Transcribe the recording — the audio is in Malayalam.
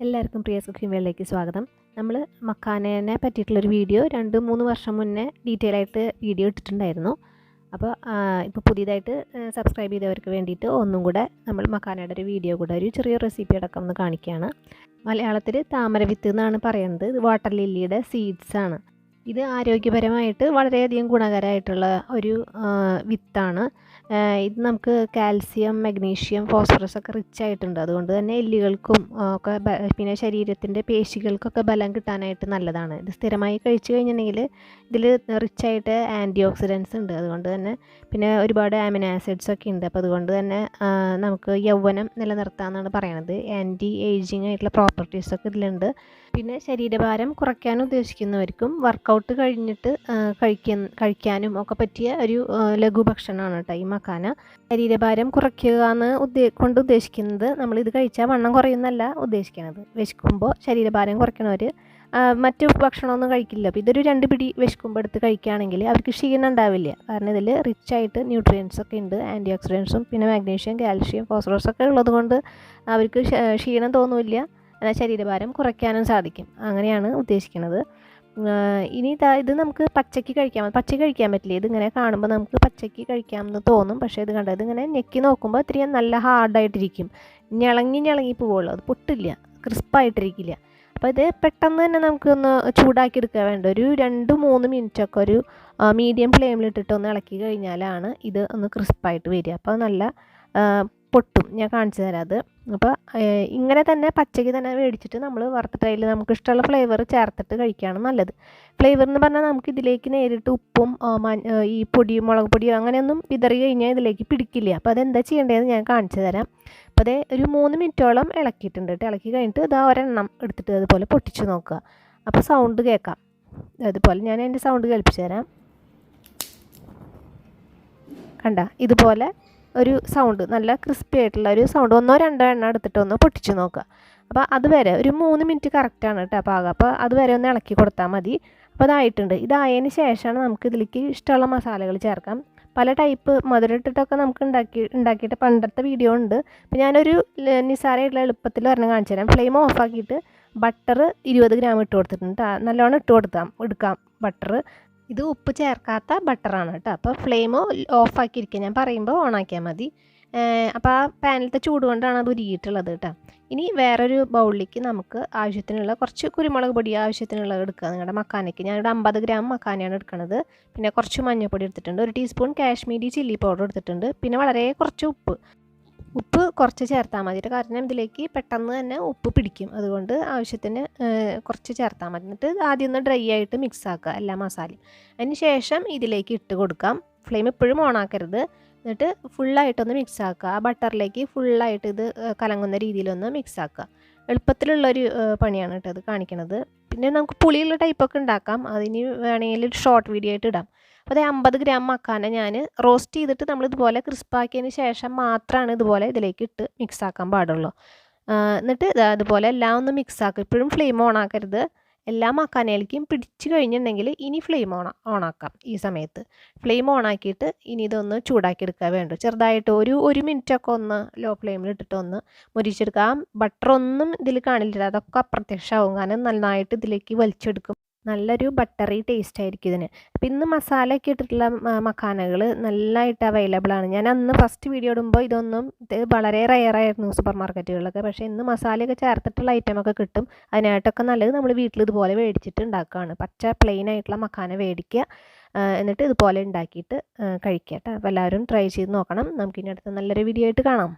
എല്ലാവർക്കും പ്രിയസ് കുക്കിംഗ് വേൾഡിലേക്ക് സ്വാഗതം. നമ്മൾ മക്കാനേനെ പറ്റിയിട്ടുള്ളൊരു വീഡിയോ 2-3 വർഷം മുന്നേ ഡീറ്റെയിൽ ആയിട്ട് വീഡിയോ ഇട്ടിട്ടുണ്ടായിരുന്നു. അപ്പോൾ ഇപ്പോൾ പുതിയതായിട്ട് സബ്സ്ക്രൈബ് ചെയ്തവർക്ക് വേണ്ടിയിട്ട് ഒന്നും കൂടെ നമ്മൾ മക്കാനയുടെ ഒരു വീഡിയോ കൂടെ ഒരു ചെറിയ റെസിപ്പി അടക്കം ഒന്ന് കാണിക്കുകയാണ്. മലയാളത്തിൽ താമരവിത്ത് എന്നാണ് പറയുന്നത്. ഇത് വാട്ടർ ലില്ലിയുടെ സീഡ്സ് ആണ്. ഇത് ആരോഗ്യപരമായിട്ട് വളരെയധികം ഗുണകരമായിട്ടുള്ള ഒരു വിത്താണ്. ഇത് നമുക്ക് കാൽസ്യം, മഗ്നീഷ്യം, ഫോസ്ഫറസ് ഒക്കെ റിച്ച് ആയിട്ടുണ്ട്. അതുകൊണ്ട് തന്നെ എല്ലുകൾക്കും ഒക്കെ പിന്നെ ശരീരത്തിൻ്റെ പേശികൾക്കൊക്കെ ബലം കിട്ടാനായിട്ട് നല്ലതാണ്. ഇത് സ്ഥിരമായി കഴിച്ചു കഴിഞ്ഞിട്ടുണ്ടെങ്കിൽ ഇതിൽ റിച്ചായിട്ട് ആൻറ്റി ഓക്സിഡൻസ് ഉണ്ട്. അതുകൊണ്ട് തന്നെ പിന്നെ ഒരുപാട് അമിനോ ആസിഡ്സ് ഒക്കെ ഉണ്ട്. അപ്പോൾ അതുകൊണ്ട് തന്നെ നമുക്ക് യൗവനം നിലനിർത്താമെന്നാണ് പറയണത്. ആൻറ്റി ഏജിങ് ആയിട്ടുള്ള പ്രോപ്പർട്ടീസൊക്കെ ഇതിലുണ്ട്. പിന്നെ ശരീരഭാരം കുറയ്ക്കാൻ ഉദ്ദേശിക്കുന്നവർക്കും വർക്കൗട്ട് കഴിഞ്ഞിട്ട് കഴിക്കാനും ഒക്കെ പറ്റിയ ഒരു ലഘുഭക്ഷണമാണ് കേട്ടോ ഈ മക്കാന. ശരീരഭാരം കുറയ്ക്കുക എന്ന് കൊണ്ട് ഉദ്ദേശിക്കുന്നത് നമ്മളിത് കഴിച്ചാൽ വണ്ണം കുറയുന്നല്ല ഉദ്ദേശിക്കുന്നത്. വിശക്കുമ്പോൾ ശരീരഭാരം കുറയ്ക്കണവർ മറ്റു ഭക്ഷണമൊന്നും കഴിക്കില്ല. അപ്പോൾ ഇതൊരു 2 പിടി വിശക്കുമ്പോൾ എടുത്ത് കഴിക്കുകയാണെങ്കിൽ അവർക്ക് ക്ഷീണം ഉണ്ടാവില്ല. കാരണം ഇതിൽ റിച്ചായിട്ട് ന്യൂട്രിയൻസ് ഒക്കെ ഉണ്ട്, ആൻറ്റി ഓക്സിഡൻസും പിന്നെ മാഗ്നീഷ്യം, കാൽഷ്യം, ഫോസ്ഫറസ് ഒക്കെ ഉള്ളത് കൊണ്ട് അവർക്ക് ക്ഷീണം തോന്നില്ല. ശരീരഭാരം കുറയ്ക്കാനും സാധിക്കും. അങ്ങനെയാണ് ഉദ്ദേശിക്കുന്നത്. ഇനി ഇത് നമുക്ക് പച്ചയ്ക്ക് കഴിക്കാൻ പറ്റില്ല. ഇതിങ്ങനെ കാണുമ്പോൾ നമുക്ക് പച്ചയ്ക്ക് കഴിക്കാമെന്ന് തോന്നും. പക്ഷേ ഇത് കണ്ടത് ഇതിങ്ങനെ ഞെക്കി നോക്കുമ്പോൾ ഇത്തിരി നല്ല ഹാർഡായിട്ടിരിക്കും. ഞളങ്ങി പോവുള്ളൂ, അത് പൊട്ടില്ല, ക്രിസ്പായിട്ടിരിക്കില്ല. അപ്പോൾ ഇത് പെട്ടെന്ന് തന്നെ നമുക്കൊന്ന് ചൂടാക്കി എടുക്കുക വേണ്ട. ഒരു 2-3 മിനിറ്റൊക്കെ ഒരു മീഡിയം ഫ്ലെയിമിലിട്ടിട്ട് ഒന്ന് ഇളക്കി കഴിഞ്ഞാലാണ് ഇത് ഒന്ന് ക്രിസ്പായിട്ട് വരിക. അപ്പോൾ നല്ല പൊട്ടും. ഞാൻ കാണിച്ചു തരാം അത്. അപ്പോൾ ഇങ്ങനെ തന്നെ പച്ചയ്ക്ക് തന്നെ മേടിച്ചിട്ട് നമ്മൾ വറുത്തിട്ട് അതിൽ നമുക്ക് ഇഷ്ടമുള്ള ഫ്ലേവർ ചേർത്തിട്ട് കഴിക്കുകയാണ് നല്ലത്. ഫ്ലേവർ എന്ന് പറഞ്ഞാൽ നമുക്ക് ഇതിലേക്ക് നേരിട്ട് ഉപ്പും ഈ പൊടിയും മുളക് പൊടിയോ അങ്ങനെയൊന്നും വിതറി കഴിഞ്ഞാൽ ഇതിലേക്ക് പിടിക്കില്ല. അപ്പോൾ അതെന്താ ചെയ്യേണ്ടതെന്ന് ഞാൻ കാണിച്ചു തരാം. അപ്പോൾ അതേ ഒരു 3 മിനിറ്റോളം ഇളക്കിയിട്ടുണ്ട്. ഇളക്കി കഴിഞ്ഞിട്ട് ഇതാ ഒരെണ്ണം എടുത്തിട്ട് അതുപോലെ പൊട്ടിച്ച് നോക്കുക. അപ്പോൾ സൗണ്ട് കേൾക്കാം. അതുപോലെ ഞാൻ അതിൻ്റെ സൗണ്ട് കേൾപ്പിച്ചു തരാം. കണ്ട ഇതുപോലെ ഒരു സൗണ്ട്, നല്ല ക്രിസ്പി ആയിട്ടുള്ള ഒരു സൗണ്ട്. 1-2 എണ്ണം എടുത്തിട്ട് ഒന്ന് പൊട്ടിച്ച് നോക്കുക. അപ്പോൾ അതുവരെ ഒരു 3 മിനിറ്റ് കറക്റ്റാണ് കേട്ടോ പാകം. അപ്പോൾ അതുവരെ ഒന്ന് ഇളക്കി കൊടുത്താൽ മതി. അപ്പോൾ അതായിട്ടുണ്ട്. ഇതായതിന് ശേഷമാണ് നമുക്ക് ഇതിലേക്ക് ഇഷ്ടമുള്ള മസാലകൾ ചേർക്കാം. പല ടൈപ്പ് മധുരം ഇട്ടിട്ടൊക്കെ നമുക്ക് ഉണ്ടാക്കിയിട്ട് പണ്ടത്തെ വീഡിയോ ഉണ്ട്. അപ്പോൾ ഞാനൊരു നിസ്സാരമായിട്ടുള്ള എളുപ്പത്തിൽ ഒരെണ്ണം കാണിച്ചു തരാം. ഫ്ലെയിം ഓഫാക്കിയിട്ട് ബട്ടർ 20 ഗ്രാം ഇട്ട് കൊടുത്തിട്ടുണ്ട്. നല്ലോണം എടുക്കാം ബട്ടർ. ഇത് ഉപ്പ് ചേർക്കാത്ത ബട്ടറാണ് കേട്ടോ. അപ്പോൾ ഫ്ലെയിം ഓഫാക്കിയിരിക്കുക. ഞാൻ പറയുമ്പോൾ ഓണാക്കിയാൽ മതി. അപ്പോൾ ആ പാനിലത്തെ ചൂട് കൊണ്ടാണ് അത് ഉരുകിയിട്ടുള്ളത് കേട്ടോ. ഇനി വേറൊരു ബൗളിലേക്ക് നമുക്ക് ആവശ്യത്തിനുള്ള കുറച്ച് കുരുമുളക് പൊടി ആവശ്യത്തിനുള്ളത് എടുക്കുക. നിങ്ങളുടെ മക്കാനയ്ക്ക് ഞാനിവിടെ 50 ഗ്രാം മക്കാനയാണ് എടുക്കുന്നത്. പിന്നെ കുറച്ച് മഞ്ഞൾപ്പൊടി എടുത്തിട്ടുണ്ട്. 1 ടീസ്പൂൺ കാശ്മീരി ചില്ലി പൗഡർ എടുത്തിട്ടുണ്ട്. പിന്നെ വളരെ കുറച്ച് ഉപ്പ് കുറച്ച് ചേർത്താൽ മതി. കാരണം ഇതിലേക്ക് പെട്ടെന്ന് തന്നെ ഉപ്പ് പിടിക്കും. അതുകൊണ്ട് ആവശ്യത്തിന് കുറച്ച് ചേർത്താൽ മതി. എന്നിട്ട് ആദ്യം ഒന്ന് ഡ്രൈ ആയിട്ട് മിക്സ് ആക്കുക എല്ലാ മസാലയും. അതിന് ശേഷം ഇതിലേക്ക് ഇട്ട് കൊടുക്കാം. ഫ്ലെയിം എപ്പോഴും ഓണാക്കരുത്. എന്നിട്ട് ഫുള്ളായിട്ടൊന്ന് മിക്സ് ആക്കുക. ആ ബട്ടറിലേക്ക് ഫുള്ളായിട്ട് ഇത് കലങ്ങുന്ന രീതിയിലൊന്ന് മിക്സ് ആക്കുക. എളുപ്പത്തിലുള്ളൊരു പണിയാണ് കേട്ടോ ഇത് കാണിക്കണത്. പിന്നെ നമുക്ക് പുളിയുള്ള ടൈപ്പൊക്കെ ഉണ്ടാക്കാം. അതിന് വേണമെങ്കിൽ ഒരു ഷോർട്ട് വീഡിയോ ആയിട്ട് ഇടാം. അപ്പോൾ 50 ഗ്രാം മക്കാന ഞാൻ റോസ്റ്റ് ചെയ്തിട്ട് നമ്മളിതുപോലെ ക്രിസ്പാക്കിയതിന് ശേഷം മാത്രമാണ് ഇതുപോലെ ഇതിലേക്ക് ഇട്ട് മിക്സ് ആക്കാൻ പാടുള്ളൂ. എന്നിട്ട് അതുപോലെ എല്ലാം ഒന്ന് മിക്സ് ആക്കുക. ഇപ്പോഴും ഫ്ലെയിം ഓണാക്കരുത്. എല്ലാ മക്കാനയിലേക്കും പിടിച്ച് കഴിഞ്ഞിട്ടുണ്ടെങ്കിൽ ഇനി ഫ്ലെയിം ഓണാക്കാം. ഈ സമയത്ത് ഫ്ലെയിം ഓണാക്കിയിട്ട് ഇനി ഇതൊന്ന് ചൂടാക്കി എടുക്കുക വേണ്ടു. ചെറുതായിട്ട് ഒരു മിനിറ്റൊക്കെ ഒന്ന് ലോ ഫ്ലെയിമിൽ ഇട്ടിട്ട് ഒന്ന് മുരിച്ചെടുക്കുക. ബട്ടറൊന്നും ഇതിൽ കാണില്ല, അതൊക്കെ അപ്രത്യക്ഷമാവും. കാരണം നന്നായിട്ട് ഇതിലേക്ക് വലിച്ചെടുക്കും. നല്ലൊരു ബട്ടറി ടേസ്റ്റ് ആയിരിക്കും ഇതിന്. അപ്പോൾ ഇന്ന് മസാല ഒക്കെ ഇട്ടിട്ടുള്ള മക്കാനകൾ നല്ലതായിട്ട് അവൈലബിൾ ആണ്. ഞാൻ അന്ന് ഫസ്റ്റ് വീഡിയോ ഇടുമ്പോൾ ഇത് വളരെ റെയറായിരുന്നു സൂപ്പർ മാർക്കറ്റുകളിലൊക്കെ. പക്ഷേ ഇന്ന് മസാലയൊക്കെ ചേർത്തിട്ടുള്ള ഐറ്റമൊക്കെ കിട്ടും. അതിനായിട്ടൊക്കെ നല്ലത് നമ്മൾ വീട്ടിൽ ഇതുപോലെ മേടിച്ചിട്ട് ഉണ്ടാക്കുകയാണ്. പച്ച പ്ലെയിൻ ആയിട്ടുള്ള മക്കാന മേടിക്കുക. എന്നിട്ട് ഇതുപോലെ ഉണ്ടാക്കിയിട്ട് കഴിക്കുക കേട്ടോ. അപ്പോൾ എല്ലാവരും ട്രൈ ചെയ്ത് നോക്കണം. നമുക്കിനി അടുത്ത നല്ലൊരു വീഡിയോ ആയിട്ട് കാണാം.